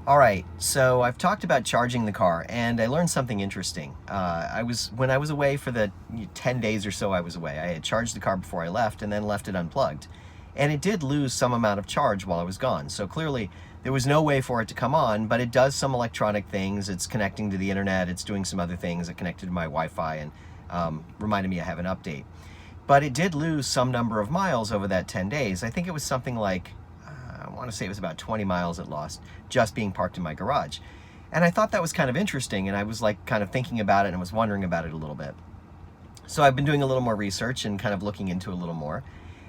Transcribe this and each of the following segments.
All right, so I've talked about charging the car, and I learned something interesting. When I was away for the 10 days or so I was away, I had charged the car before I left and then left it unplugged. And it did lose some amount of charge while I was gone. So clearly there was no way for it to come on, but it does some electronic things. It's connecting to the internet, it's doing some other things. It connected to my Wi-Fi and reminded me I have an update. But it did lose some number of miles over that 10 days. I think it was something like I want to say it was about 20 miles it lost just being parked in my garage. And I thought that was kind of interesting, and I was like kind of thinking about it and was wondering about it a little bit. So I've been doing a little more research and kind of looking into it a little more.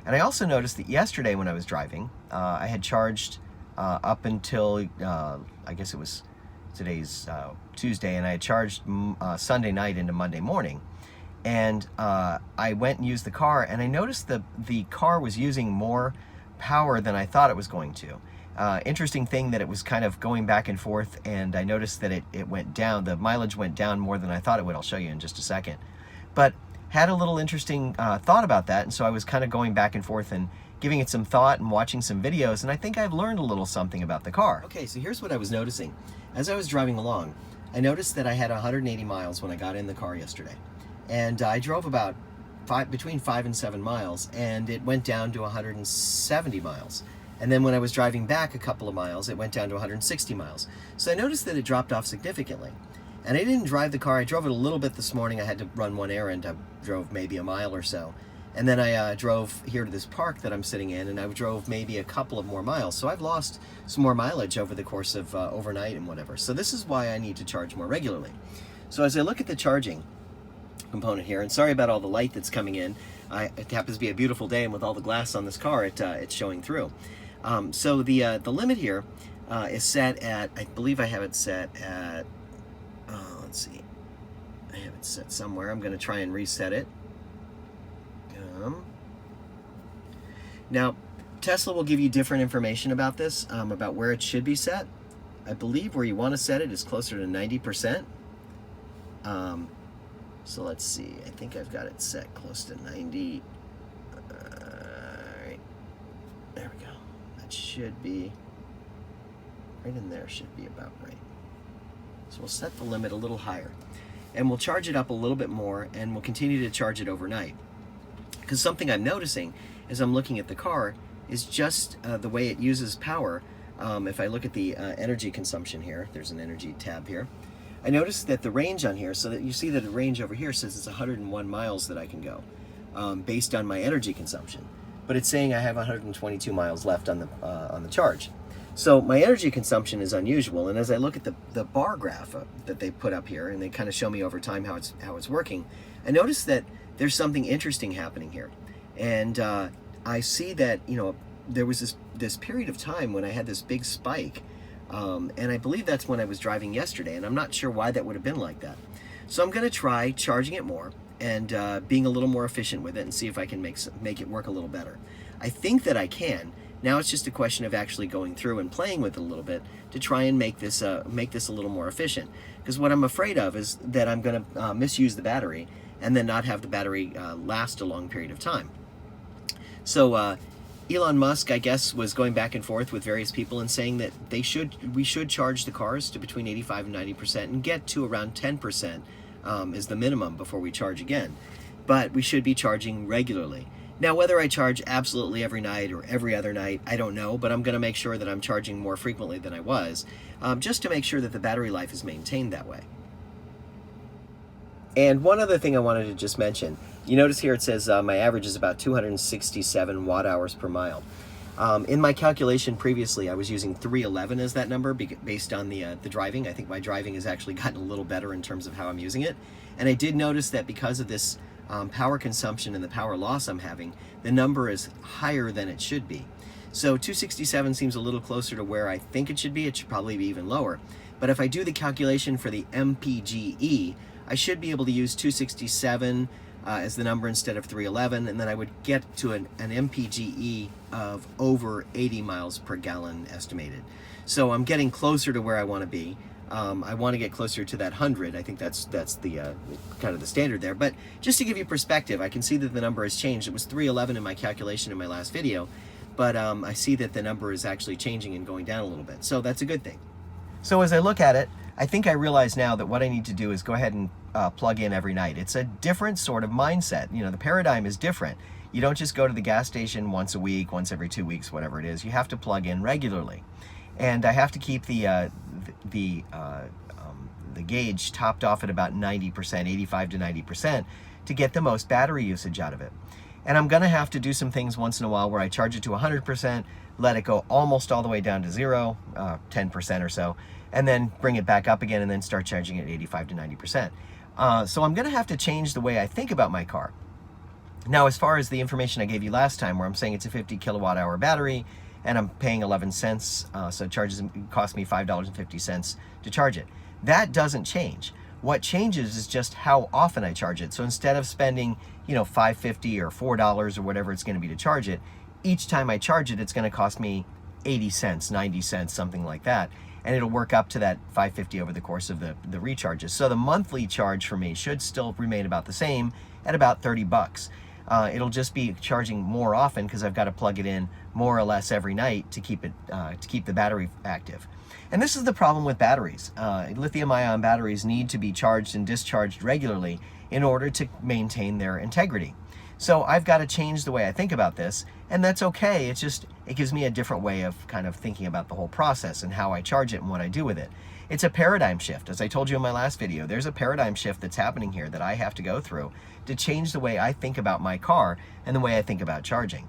And I also noticed that yesterday when I was driving, I had charged up until, I guess it was today's Tuesday, and I had charged Sunday night into Monday morning. And I went and used the car, and I noticed the car was using more power than I thought it was going to. Interesting thing that it was kind of going back and forth, and I noticed that it went down. The mileage went down more than I thought it would. I'll show you in just a second. But had a little interesting thought about that, and so I was kind of going back and forth and giving it some thought and watching some videos, and I think I've learned a little something about the car. Okay, so here's what I was noticing. As I was driving along, I noticed that I had 180 miles when I got in the car yesterday. And I drove about between 5 and 7 miles, and it went down to 170 miles. And then when I was driving back a couple of miles, it went down to 160 miles. So I noticed that it dropped off significantly. And I didn't drive the car. I drove it a little bit this morning. I had to run one errand. I drove maybe a mile or so. And then I drove here to this park that I'm sitting in, and I drove maybe a couple of more miles. So I've lost some more mileage over the course of overnight and whatever. So this is why I need to charge more regularly. So as I look at the charging component here, and sorry about all the light that's coming in. It happens to be a beautiful day, and with all the glass on this car, it's showing through. So the limit here is set at, I believe I have it set at, let's see, I have it set somewhere. I'm going to try and reset it. Now, Tesla will give you different information about this, about where it should be set. I believe where you want to set it is closer to 90%. So let's see, I think I've got it set close to 90. Right. There we go. That should be, right in there should be about right. So we'll set the limit a little higher. And we'll charge it up a little bit more, and we'll continue to charge it overnight. Because something I'm noticing as I'm looking at the car is just the way it uses power. If I look at the energy consumption here, there's an energy tab here. I noticed that the range on here, so that you see that the range over here says it's 101 miles that I can go, based on my energy consumption. But it's saying I have 122 miles left on the charge. So my energy consumption is unusual, and as I look at the bar graph that they put up here, and they kind of show me over time how it's working, I noticed that there's something interesting happening here. And I see that, you know, there was this period of time when I had this big spike. And I believe that's when I was driving yesterday, and I'm not sure why that would have been like that. So I'm going to try charging it more and being a little more efficient with it and see if I can make it work a little better. I think that I can. Now it's just a question of actually going through and playing with it a little bit to try and make this a little more efficient. Because what I'm afraid of is that I'm going to misuse the battery and then not have the battery last a long period of time. So Elon Musk, I guess, was going back and forth with various people and saying that we should charge the cars to between 85 and 90% and get to around 10% is the minimum before we charge again. But we should be charging regularly. Now, whether I charge absolutely every night or every other night, I don't know, but I'm going to make sure that I'm charging more frequently than I was, just to make sure that the battery life is maintained that way. And one other thing I wanted to just mention, you notice here it says my average is about 267 watt hours per mile. In my calculation previously, I was using 311 as that number based on the driving. I think my driving has actually gotten a little better in terms of how I'm using it. And I did notice that because of this power consumption and the power loss I'm having, the number is higher than it should be. So 267 seems a little closer to where I think it should be. It should probably be even lower. But if I do the calculation for the MPGE, I should be able to use 267 as the number instead of 311, and then I would get to an MPGE of over 80 miles per gallon estimated. So I'm getting closer to where I want to be. I want to get closer to that 100. I think that's the kind of the standard there. But just to give you perspective, I can see that the number has changed. It was 311 in my calculation in my last video, but I see that the number is actually changing and going down a little bit. So that's a good thing. So as I look at it, I think I realize now that what I need to do is go ahead and plug in every night. It's a different sort of mindset. You know, the paradigm is different. You don't just go to the gas station once a week, once every 2 weeks, whatever it is. You have to plug in regularly. And I have to keep the gauge topped off at about 90%, 85 to 90%, to get the most battery usage out of it. And I'm gonna have to do some things once in a while where I charge it to 100%, let it go almost all the way down to 0, 10% or so, and then bring it back up again and then start charging it 85 to 90%. So I'm gonna have to change the way I think about my car. Now, as far as the information I gave you last time, where I'm saying it's a 50 kilowatt hour battery and I'm paying 11 cents, so it costs me $5.50 to charge it. That doesn't change. What changes is just how often I charge it. So instead of spending, you know, $5.50 or $4 or whatever it's going to be to charge it, each time I charge it, it's going to cost me 80 cents, 90 cents, something like that. And it'll work up to that $5.50 over the course of the recharges. So the monthly charge for me should still remain about the same at about 30 bucks. It'll just be charging more often because I've got to plug it in more or less every night to keep the battery active. And this is the problem with batteries. Lithium-ion batteries need to be charged and discharged regularly in order to maintain their integrity. So I've got to change the way I think about this, and that's okay. It gives me a different way of kind of thinking about the whole process and how I charge it and what I do with it. It's a paradigm shift. As I told you in my last video, there's a paradigm shift that's happening here that I have to go through to change the way I think about my car and the way I think about charging.